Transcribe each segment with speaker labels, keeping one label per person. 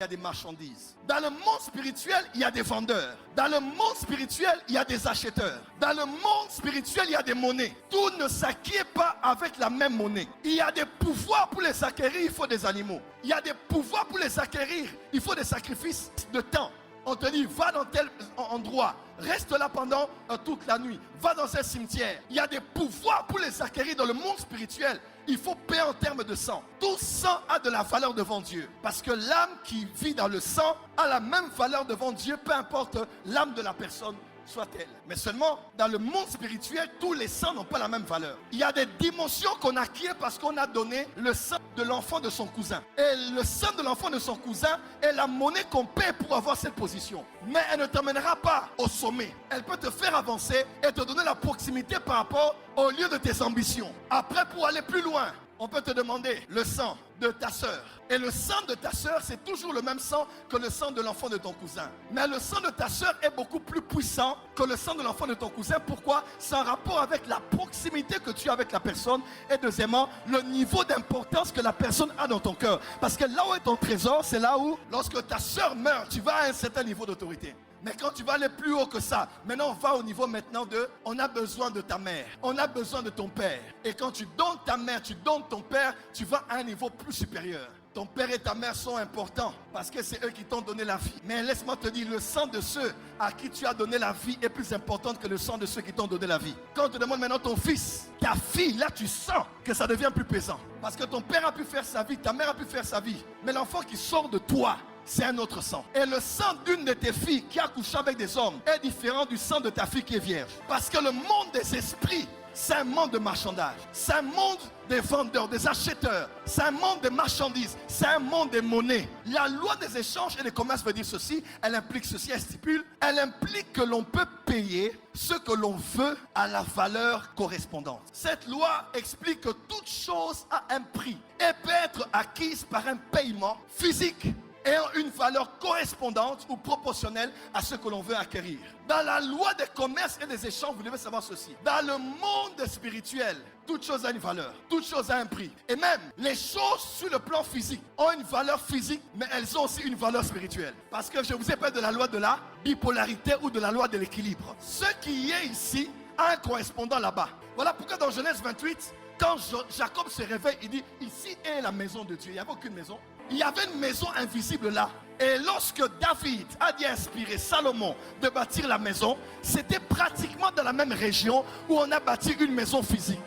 Speaker 1: il y a des marchandises. Dans le monde spirituel, il y a des vendeurs. Dans le monde spirituel, il y a des acheteurs. Dans le monde spirituel, il y a des monnaies. Tout ne s'acquiert pas avec la même monnaie. Il y a des pouvoirs pour les acquérir, il faut des animaux. Il y a des pouvoirs pour les acquérir, il faut des sacrifices de temps. On te dit, va dans tel endroit, reste là pendant toute la nuit, va dans un cimetière. Il y a des pouvoirs pour les acquérir dans le monde spirituel. Il faut payer en termes de sang. Tout sang a de la valeur devant Dieu. Parce que l'âme qui vit dans le sang a la même valeur devant Dieu, peu importe l'âme de la personne soit-elle. Mais seulement, dans le monde spirituel, tous les sangs n'ont pas la même valeur. Il y a des dimensions qu'on acquiert parce qu'on a donné le sang de l'enfant de son cousin. Et le sang de l'enfant de son cousin est la monnaie qu'on paie pour avoir cette position. Mais elle ne t'amènera pas au sommet. Elle peut te faire avancer et te donner la proximité par rapport au lieu de tes ambitions. Après, pour aller plus loin, on peut te demander le sang de ta sœur. Et le sang de ta sœur, c'est toujours le même sang que le sang de l'enfant de ton cousin. Mais le sang de ta sœur est beaucoup plus puissant que le sang de l'enfant de ton cousin. Pourquoi? C'est en rapport avec la proximité que tu as avec la personne. Et deuxièmement, le niveau d'importance que la personne a dans ton cœur. Parce que là où est ton trésor, c'est là où, lorsque ta sœur meurt, tu vas à un certain niveau d'autorité. Mais quand tu vas aller plus haut que ça, maintenant on va au niveau maintenant de, on a besoin de ta mère, on a besoin de ton père. Et quand tu donnes ta mère, tu donnes ton père, tu vas à un niveau plus supérieur. Ton père et ta mère sont importants parce que c'est eux qui t'ont donné la vie. Mais laisse-moi te dire, le sang de ceux à qui tu as donné la vie est plus important que le sang de ceux qui t'ont donné la vie. Quand on te demande maintenant ton fils, ta fille, là tu sens que ça devient plus pesant. Parce que ton père a pu faire sa vie, ta mère a pu faire sa vie. Mais l'enfant qui sort de toi, c'est un autre sang. Et le sang d'une de tes filles qui a couché avec des hommes est différent du sang de ta fille qui est vierge. Parce que le monde des esprits, c'est un monde de marchandage. C'est un monde des vendeurs, des acheteurs. C'est un monde de marchandises. C'est un monde des monnaies. La loi des échanges et des commerces veut dire ceci. Elle implique ceci, elle stipule. Elle implique que l'on peut payer ce que l'on veut à la valeur correspondante. Cette loi explique que toute chose a un prix et peut être acquise par un paiement physique ayant une valeur correspondante ou proportionnelle à ce que l'on veut acquérir. Dans la loi des commerces et des échanges, vous devez savoir ceci. Dans le monde spirituel, toute chose a une valeur, toute chose a un prix. Et même, les choses sur le plan physique ont une valeur physique, mais elles ont aussi une valeur spirituelle. Parce que je vous ai parlé de la loi de la bipolarité ou de la loi de l'équilibre. Ce qui est ici a un correspondant là-bas. Voilà pourquoi dans Genèse 28, quand Jacob se réveille, il dit, ici est la maison de Dieu. Il n'y avait aucune maison. Il y avait une maison invisible là. Et lorsque David a dit inspirer Salomon de bâtir la maison, c'était pratiquement dans la même région où on a bâti une maison physique.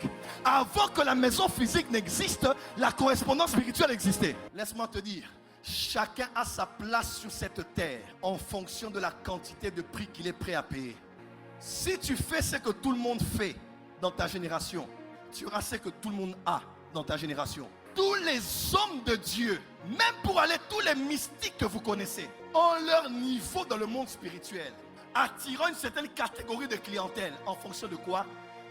Speaker 1: Avant que la maison physique n'existe, la correspondance spirituelle existait. Laisse-moi te dire, chacun a sa place sur cette terre en fonction de la quantité de prix qu'il est prêt à payer. Si tu fais ce que tout le monde fait dans ta génération, tu auras ce que tout le monde a dans ta génération. Tous les hommes de Dieu, même pour aller tous les mystiques que vous connaissez, ont leur niveau dans le monde spirituel, attirant une certaine catégorie de clientèle en fonction de quoi?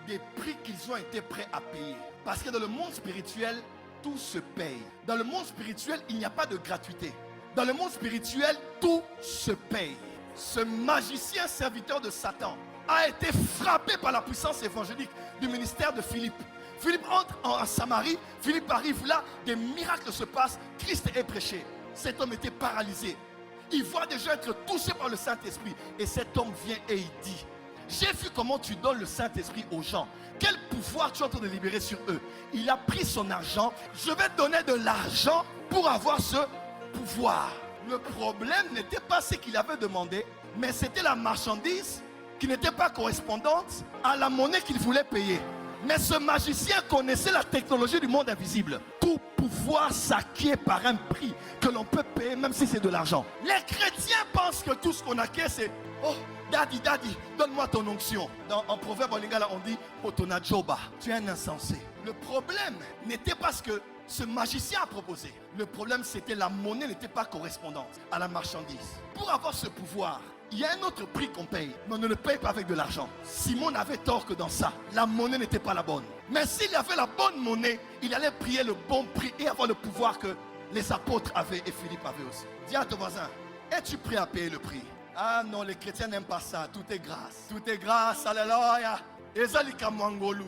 Speaker 1: Des prix qu'ils ont été prêts à payer. Parce que dans le monde spirituel, tout se paye. Dans le monde spirituel, il n'y a pas de gratuité. Dans le monde spirituel, tout se paye. Ce magicien serviteur de Satan a été frappé par la puissance évangélique du ministère de Philippe. Philippe entre en Samarie, Philippe arrive là, des miracles se passent, Christ est prêché. Cet homme était paralysé. Il voit des gens être touchés par le Saint-Esprit. Et cet homme vient et il dit, j'ai vu comment tu donnes le Saint-Esprit aux gens. Quel pouvoir tu es en train de libérer sur eux. Il a pris son argent. Je vais te donner de l'argent pour avoir ce pouvoir. Le problème n'était pas ce qu'il avait demandé, mais c'était la marchandise qui n'était pas correspondante à la monnaie qu'il voulait payer. Mais ce magicien connaissait la technologie du monde invisible. Tout pouvoir s'acquiert par un prix que l'on peut payer même si c'est de l'argent. Les chrétiens pensent que tout ce qu'on acquiert c'est « Oh, daddy, donne-moi ton onction ». En proverbe en lingala on dit « Otona Joba ». Tu es un insensé. Le problème n'était pas ce que ce magicien a proposé. Le problème c'était la monnaie n'était pas correspondante à la marchandise. Pour avoir ce pouvoir, il y a un autre prix qu'on paye, mais on ne le paye pas avec de l'argent. Simon n'avait tort que dans ça, la monnaie n'était pas la bonne. Mais s'il avait la bonne monnaie, il allait payer le bon prix et avoir le pouvoir que les apôtres avaient et Philippe avait aussi. Dis à ton voisin, es-tu prêt à payer le prix? Ah non, les chrétiens n'aiment pas ça, tout est grâce. Tout est grâce, alléluia.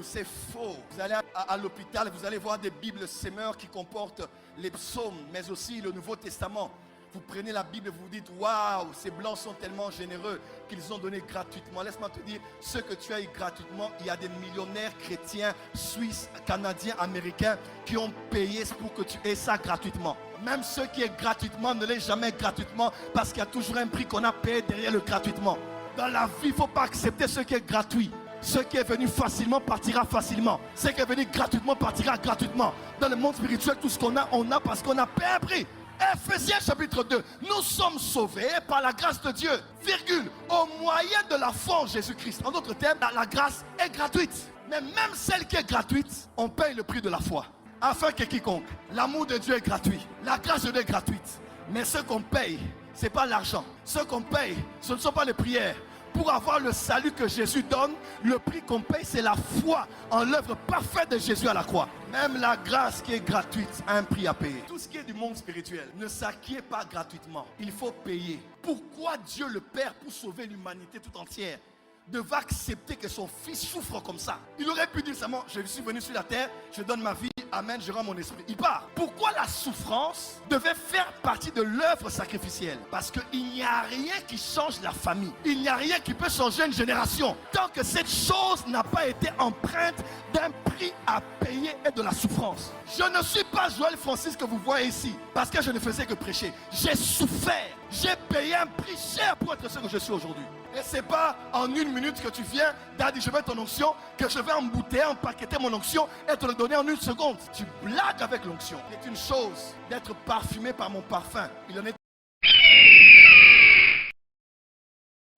Speaker 1: C'est faux. Vous allez à l'hôpital, vous allez voir des bibles sémeurs qui comportent les psaumes, mais aussi le Nouveau Testament. Vous prenez la Bible et vous vous dites, waouh, ces blancs sont tellement généreux qu'ils ont donné gratuitement. Laisse-moi te dire, ce que tu as eu gratuitement, il y a des millionnaires chrétiens, suisses, canadiens, américains qui ont payé pour que tu aies ça gratuitement. Même ce qui est gratuitement ne l'est jamais gratuitement parce qu'il y a toujours un prix qu'on a payé derrière le gratuitement. Dans la vie, il ne faut pas accepter ce qui est gratuit. Ce qui est venu facilement partira facilement. Ce qui est venu gratuitement partira gratuitement. Dans le monde spirituel, tout ce qu'on a, on a parce qu'on a payé un prix. Ephésiens chapitre 2. Nous sommes sauvés par la grâce de Dieu, virgule, au moyen de la foi en Jésus-Christ. En d'autres termes, la grâce est gratuite. Mais même celle qui est gratuite, on paye le prix de la foi. Afin que quiconque, l'amour de Dieu est gratuit. La grâce de Dieu est gratuite. Mais ce qu'on paye, ce n'est pas l'argent. Ce qu'on paye, ce ne sont pas les prières. Pour avoir le salut que Jésus donne, le prix qu'on paye, c'est la foi en l'œuvre parfaite de Jésus à la croix. Même la grâce qui est gratuite a un prix à payer. Tout ce qui est du monde spirituel ne s'acquiert pas gratuitement. Il faut payer. Pourquoi Dieu le Père, pour sauver l'humanité tout entière, devait accepter que son fils souffre comme ça? Il aurait pu dire seulement, je suis venu sur la terre, je donne ma vie, amen, je rends mon esprit. Il part. Pourquoi la souffrance devait faire partie de l'œuvre sacrificielle? Parce qu'il n'y a rien qui change la famille. Il n'y a rien qui peut changer une génération tant que cette chose n'a pas été empreinte d'un prix à payer et de la souffrance. Je ne suis pas Joël Francis que vous voyez ici parce que je ne faisais que prêcher. J'ai souffert. J'ai payé un prix cher pour être ce que je suis aujourd'hui. Et ce n'est pas en une minute que tu viens, Daddy, je veux ton onction, que je vais embouteiller, empaqueter mon onction et te le donner en une seconde. Tu blagues avec l'onction. C'est une chose d'être parfumé par mon parfum. Il en est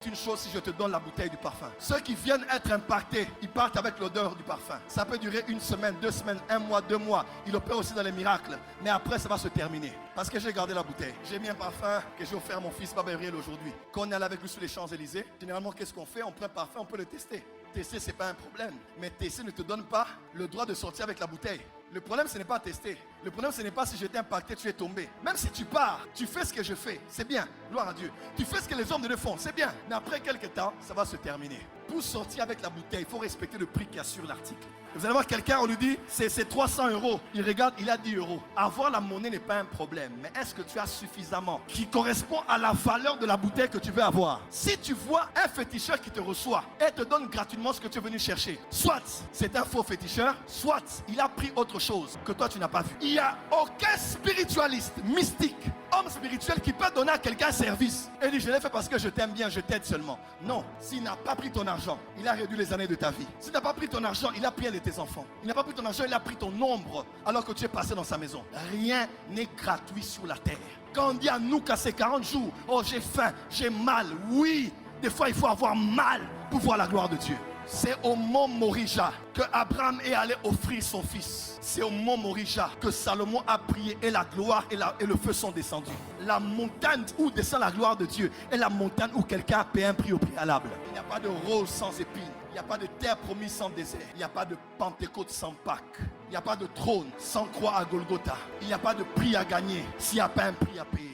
Speaker 1: une chose si je te donne la bouteille du parfum. Ceux qui viennent être impactés, ils partent avec l'odeur du parfum. Ça peut durer 1 semaine, 2 semaines, 1 mois, 2 mois. Il opère aussi dans les miracles. Mais après, ça va se terminer. Parce que j'ai gardé la bouteille. J'ai mis un parfum que j'ai offert à mon fils Baberiel aujourd'hui. Quand on est allé avec lui sur les Champs-Élysées, généralement, qu'est-ce qu'on fait? On prend un parfum, on peut le tester. Tester, ce n'est pas un problème. Mais tester ne te donne pas le droit de sortir avec la bouteille. Le problème, ce n'est pas tester. Le problème, ce n'est pas si j'étais impacté, tu es tombé. Même si tu pars, tu fais ce que je fais. C'est bien. Gloire à Dieu. Tu fais ce que les hommes de Dieu font. C'est bien. Mais après quelques temps, ça va se terminer. Pour sortir avec la bouteille, il faut respecter le prix qu'il y a sur l'article. Vous allez voir quelqu'un, on lui dit, c'est 300 €. Il regarde, il a 10 €. Avoir la monnaie n'est pas un problème. Mais est-ce que tu as suffisamment qui correspond à la valeur de la bouteille que tu veux avoir? Si tu vois un féticheur qui te reçoit et te donne gratuitement ce que tu es venu chercher, soit c'est un faux féticheur, soit il a pris autre chose que toi tu n'as pas vu. Il n'y a aucun spiritualiste, mystique, homme spirituel qui peut donner à quelqu'un un service et dire je l'ai fait parce que je t'aime bien, je t'aide seulement. Non, s'il n'a pas pris ton argent, il a réduit les années de ta vie. S'il n'a pas pris ton argent, il a pris les tes enfants. Il n'a pas pris ton argent, il a pris ton ombre alors que tu es passé dans sa maison. Rien n'est gratuit sur la terre. Quand on dit à nous qu'à ces 40 jours, oh j'ai faim, j'ai mal, oui, des fois il faut avoir mal pour voir la gloire de Dieu. C'est au mont Morija que Abraham est allé offrir son fils. C'est au mont Morija que Salomon a prié et la gloire et le feu sont descendus. La montagne où descend la gloire de Dieu est la montagne où quelqu'un a payé un prix au préalable. Il n'y a pas de rose sans épines. Il n'y a pas de terre promise sans désert. Il n'y a pas de Pentecôte sans Pâques. Il n'y a pas de trône sans croix à Golgotha. Il n'y a pas de prix à gagner s'il n'y a pas un prix à payer.